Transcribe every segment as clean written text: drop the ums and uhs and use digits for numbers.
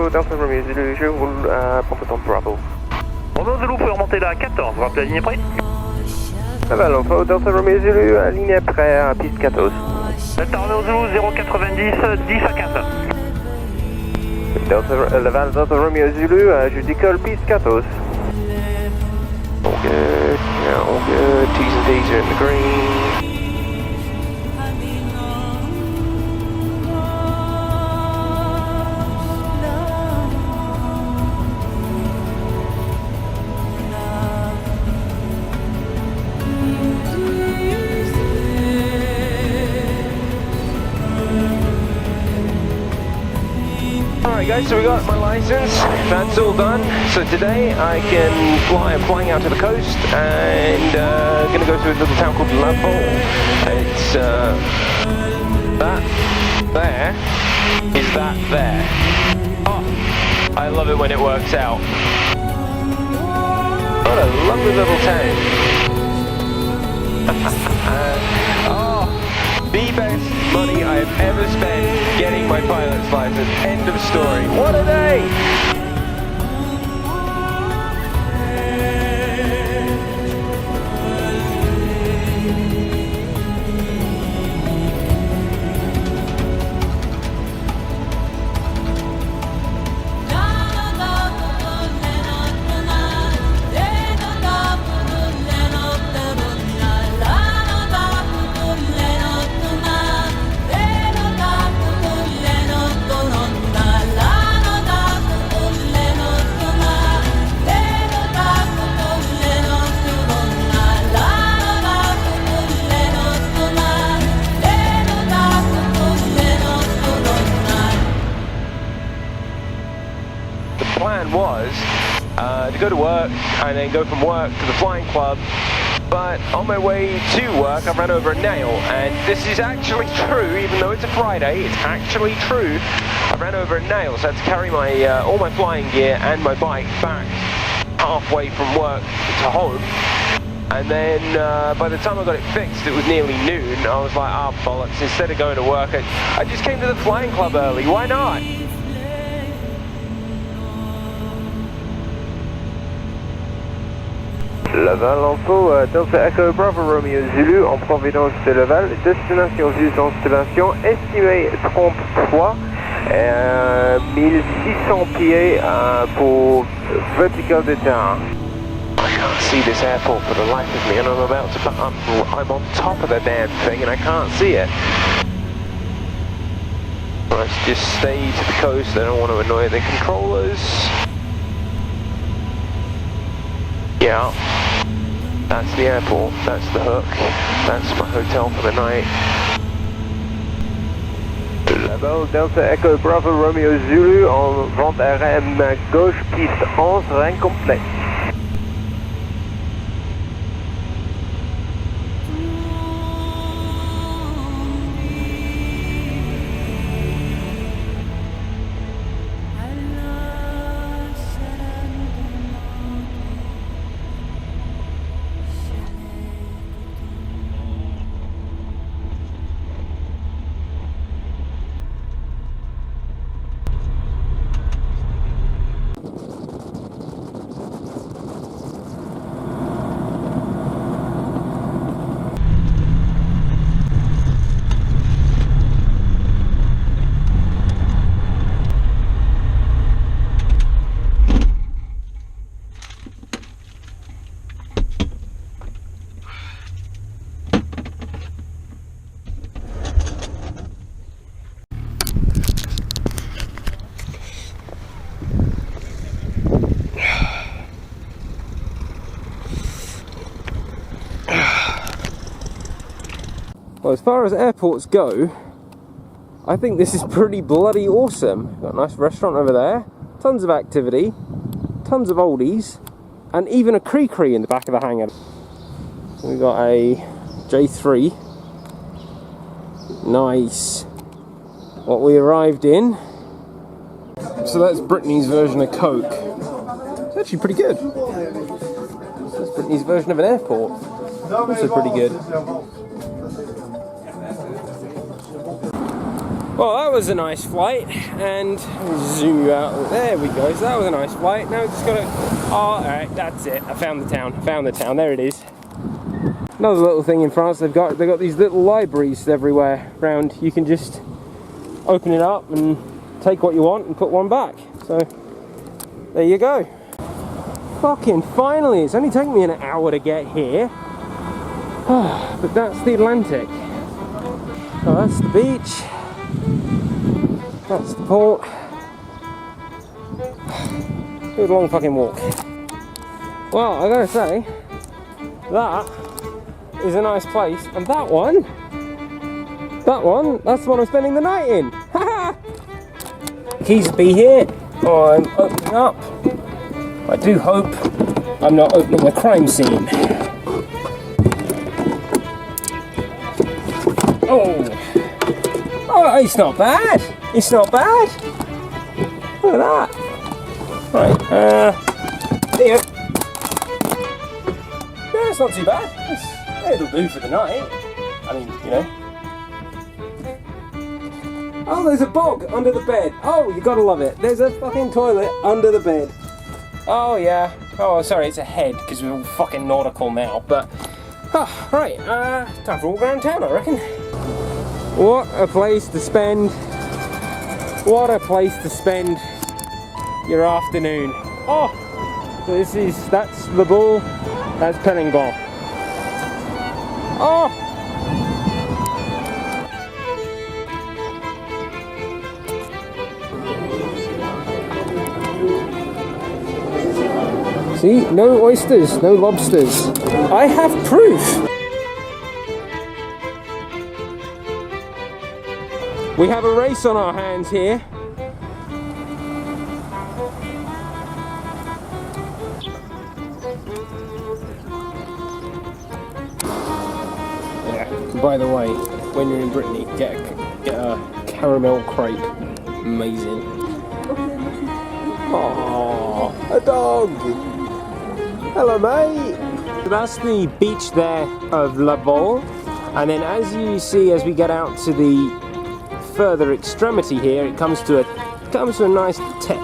Alpha, Delta Romeo Zulu, je roule à Pampoton Bravo. Romeo Zulu, vous pouvez remonter la 14, vous rappelez la ligne près. Laval Alpha, Delta Romeo Zulu, ligne près à piste 14. Delta Romeo Zulu, 090, 10 à 15. Laval Delta Romeo Zulu, je décolle piste 14. All good, yeah, all good, T's and D's are in the green. Alright guys, so we got my license, that's all done. So today I can fly, I'm flying out to the coast and gonna go to a little town called Laval. It's that there is that there. Oh, I love it when it works out. What a lovely little town. Oh, the best money I have ever spent getting my pilot's license. End of story. What a day! Plan was to go to work and then go from work to the flying club, but on my way to work I ran over a nail, and this is actually true, even though it's a Friday, it's actually true. I ran over a nail, so I had to carry my all my flying gear and my bike back halfway from work to home, and then by the time I got it fixed it was nearly noon. I was like, ah, bollocks, instead of going to work I just came to the flying club early, why not? Laval Info, Delta Echo Bravo Romeo Zulu en provenance de Laval, destination vue constellation, estimé trompe 3, 1600 pieds pour vertical de terrain. I can't see this airport for the life of me, and I'm about to, I'm on top of the damn thing and I can't see it. Let's just stay to the coast, I don't want to annoy the controllers. Yeah, that's the airport, that's the hook, that's my hotel for the night. Laval Delta Echo Bravo Romeo Zulu en vente RM gauche, piste 11, rang complet. Well, as far as airports go, I think this is pretty bloody awesome. Got a nice restaurant over there, tons of activity, tons of oldies, and even a Cree in the back of the hangar. We've got a J3. Nice. What we arrived in. So that's Brittany's version of Coke. It's actually pretty good. That's Brittany's version of an airport. Also pretty good. Well, that was a nice flight, and zoom you out. There we go. So that was a nice flight. Now we just gotta. Oh, all right, that's it. I found the town. Found the town. There it is. Another little thing in France. They've got these little libraries everywhere around. You can just open it up and take what you want and put one back. So there you go. Fucking finally! It's only taken me an hour to get here. But that's the Atlantic. Oh, that's the beach. That's the port. It was a long fucking walk. Well, I gotta say, that is a nice place, and that one, that's the one I'm spending the night in. Haha! Keys be here. Oh, I'm opening up. I do hope I'm not opening a crime scene. Oh, it's not bad. It's not bad. Look at that. Right, here. Yeah, it's not too bad. It'll do for the night. I mean, you know. Oh, there's a bog under the bed. Oh, you gotta love it. There's a fucking toilet under the bed. Oh, yeah. Oh, sorry, it's a head, because we're all fucking nautical now. But, right, time for a walk around town, I reckon. What a place to spend. What a place to spend your afternoon. Oh, so that's Le Bourg, that's Pellingron. Oh! See, no oysters, no lobsters. I have proof. We have a race on our hands here. Yeah, by the way, when you're in Brittany, get a caramel crepe. Amazing. Oh, a dog! Hello, mate! So that's the beach there of La Baule. And then as you see, as we get out to the further extremity here, it comes to a nice tip.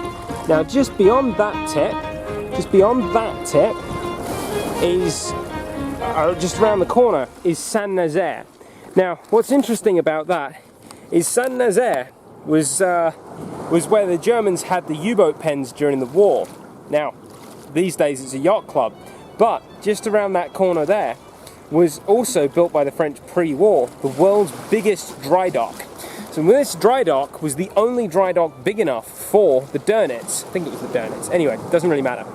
Now just beyond that tip is just around the corner is Saint-Nazaire. Now what's interesting about that is Saint-Nazaire was where the Germans had the U-boat pens during the war. Now these days it's a yacht club, but just around that corner there was also built by the French pre-war the world's biggest dry dock. So this dry dock was the only dry dock big enough for the Dönitz. I think it was the Dönitz. Anyway, it doesn't really matter.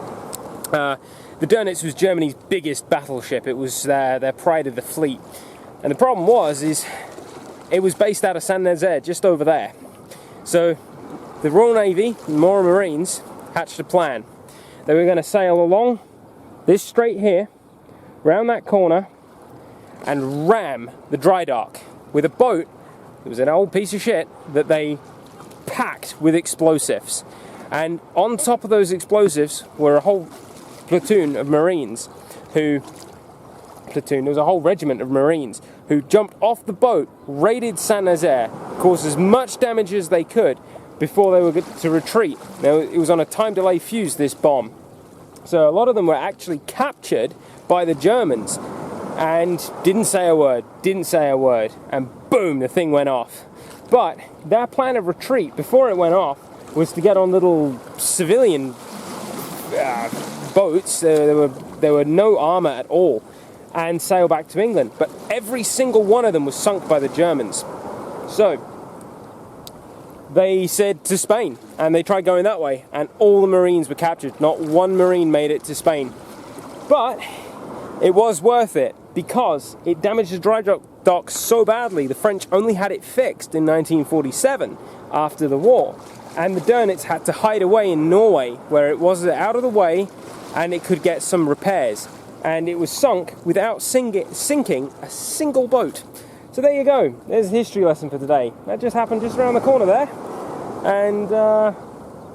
The Dönitz was Germany's biggest battleship. It was their pride of the fleet. And the problem is it was based out of Saint-Nazaire, just over there. So the Royal Navy, the Royal Marines, hatched a plan. They were going to sail along this straight here, round that corner, and ram the dry dock with a boat. It was an old piece of shit that they packed with explosives. And on top of those explosives were a whole platoon of Marines there was a whole regiment of Marines who jumped off the boat, raided Saint-Nazaire, caused as much damage as they could before they were good to retreat. Now, it was on a time delay fuse, this bomb. So a lot of them were actually captured by the Germans and didn't say a word, and boom, the thing went off. But their plan of retreat before it went off was to get on little civilian boats. There were no armour at all, and sail back to England. But every single one of them was sunk by the Germans. So they said to Spain, and they tried going that way, and all the Marines were captured. Not one Marine made it to Spain. But it was worth it, because it damaged the dry dock so badly, the French only had it fixed in 1947, after the war. And the Dönitz had to hide away in Norway, where it was out of the way, and it could get some repairs. And it was sunk without sinking a single boat. So there you go, there's a history lesson for today. That just happened just around the corner there. And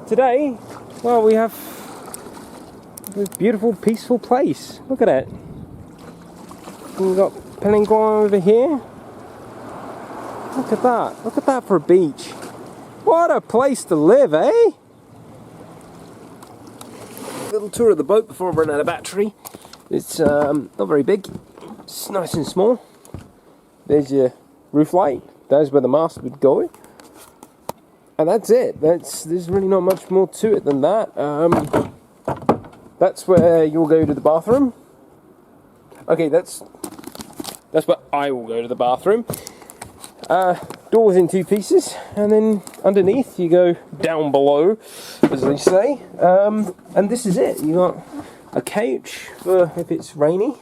today, well, we have this beautiful, peaceful place. Look at it. We've got Pellingron over here. Look at that. Look at that for a beach. What a place to live, eh? Little tour of the boat before I run out of battery. It's not very big. It's nice and small. There's your roof light. There's where the mast would go. And that's it. There's really not much more to it than that. That's where you'll go to the bathroom. Okay, that's where I will go to the bathroom. Doors in two pieces, and then underneath you go down below, as they say. And this is it. You got a couch for if it's rainy.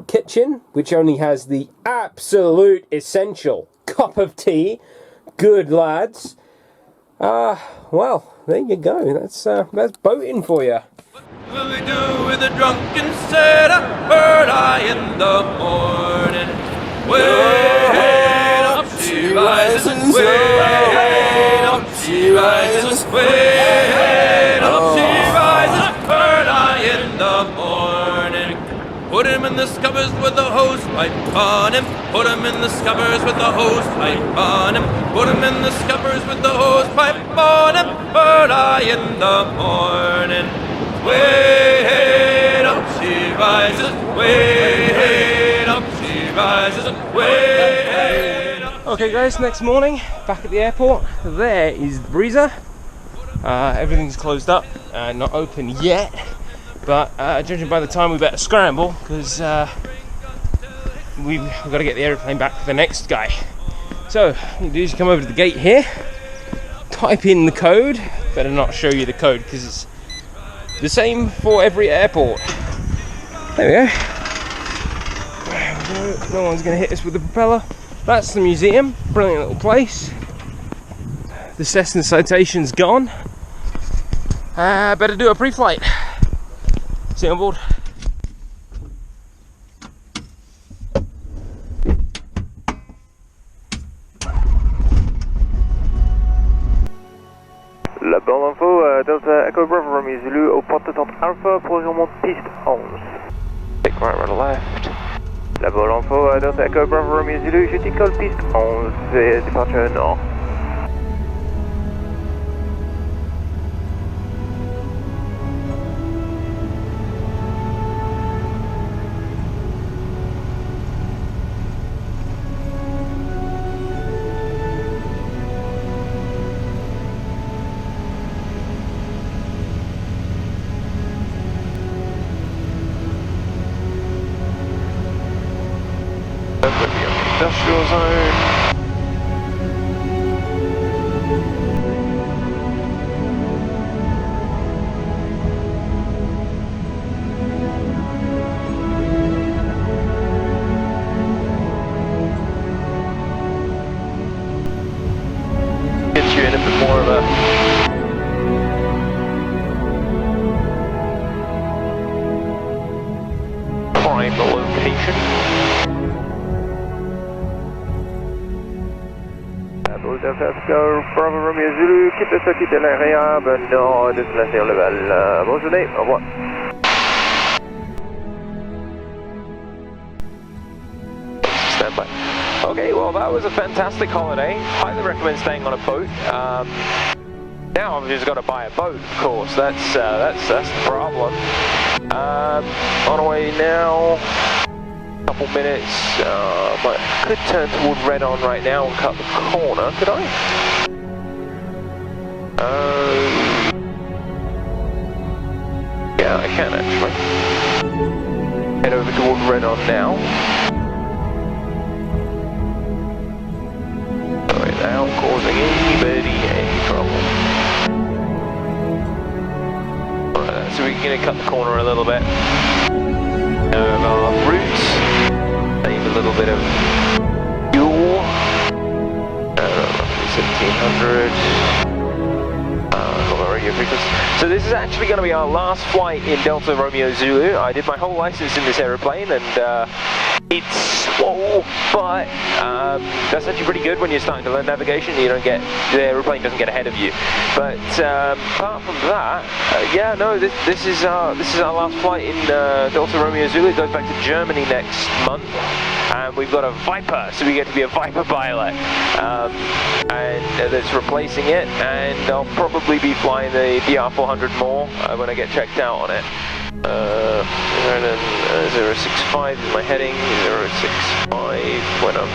Kitchen, which only has the absolute essential cup of tea. Good lads. Well, there you go. That's boating for you. What will we do with a drunken setup? Bird eye in the morning. Way up she rises, way up she rises, way up she rises. Bird eye in the morning. Put him in the scuppers with the hose pipe on him. Put him in the scuppers with the hose pipe on him. Put him in the scuppers with the hose pipe on him. Bird eye in the morning. Way up she rises, way up she rises, way up. Okay guys, next morning, back at the airport. There is the breezer. Everything's closed up, not open yet. But judging by the time, we better scramble because we've got to get the aeroplane back to the next guy. So what you do is you come over to the gate here, type in the code. Better not show you the code because it's the same for every airport. There we go. No one's going to hit us with the propeller. That's the museum. Brilliant little place. The Cessna Citation's gone. Better do a pre-flight. See you on board. La bande info, Delta Echo Bravo Romeo Zulu au porte tente Alpha, projection monte piste 11. Take right, right, left. La bande info, Delta Echo Bravo Romeo Zulu, je décolle piste 11 et départure nord. Industrial zone. Gets you in a bit more of a prime location. Delta Echo Bravo Romeo Zulu, quitte le circuit de l'AREA, nord, destination Laval. Bonne journée, au revoir. Stand by. Okay, well that was a fantastic holiday. Highly recommend staying on a boat. Now I've just got to buy a boat, of course. That's the problem. On our way now. Couple minutes. I could turn toward red on right now and cut the corner. Could I? Yeah, I can actually. Head over toward red on now. Without causing anybody any trouble. Alright, so we're going to cut the corner a little bit. Our route. Save a little bit of fuel. Roughly 1700. Hold on, radio frequency. So this is actually going to be our last flight in Delta Romeo Zulu. I did my whole license in this aeroplane, and It's slow, but that's actually pretty good when you're starting to learn navigation. You don't get, the aeroplane doesn't get ahead of you. But apart from that, yeah, no, this is our last flight in Delta Romeo Zulu. It goes back to Germany next month, and we've got a Viper, so we get to be a Viper pilot, and that's replacing it. And I'll probably be flying the DR400 more when I get checked out on it. 065 is my heading, 065 when I'm...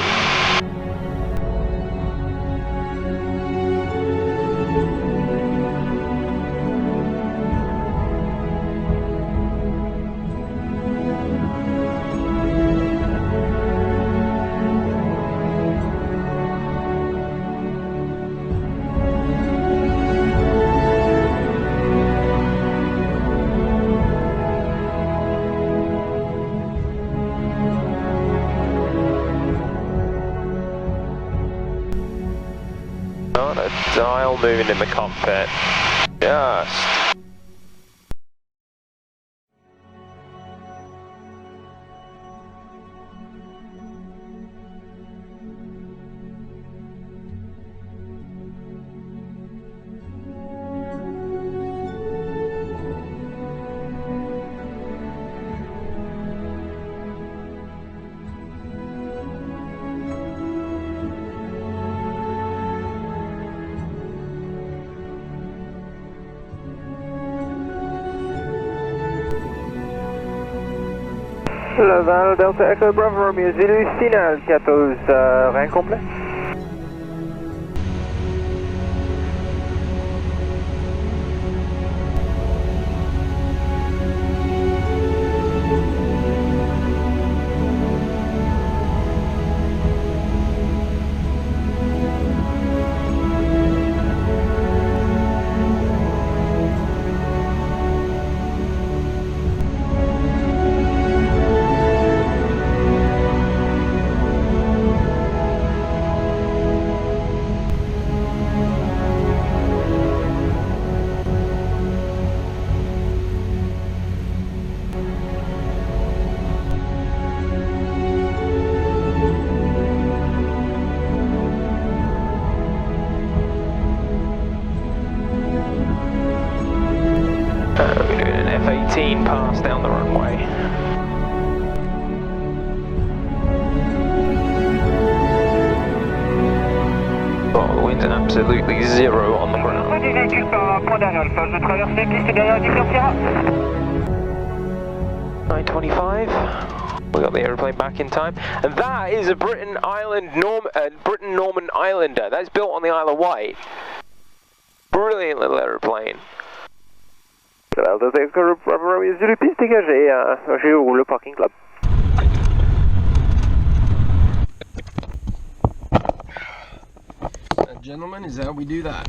Not a dial moving in the cockpit. Just. Laval, Delta Echo, Bravo Romeo Zulu, signal 14, rien complet. We're doing an F-18 pass down the runway. Oh, the wind's absolutely zero on the ground. 9:25. We got the aeroplane back in time, and that is a Britain Norman Islander. That's built on the Isle of Wight. Brilliant little aeroplane. Delta Echo, Bravo Romeo Zulu, piste dégagée, Géo, le parking club. Gentlemen, is how we do that.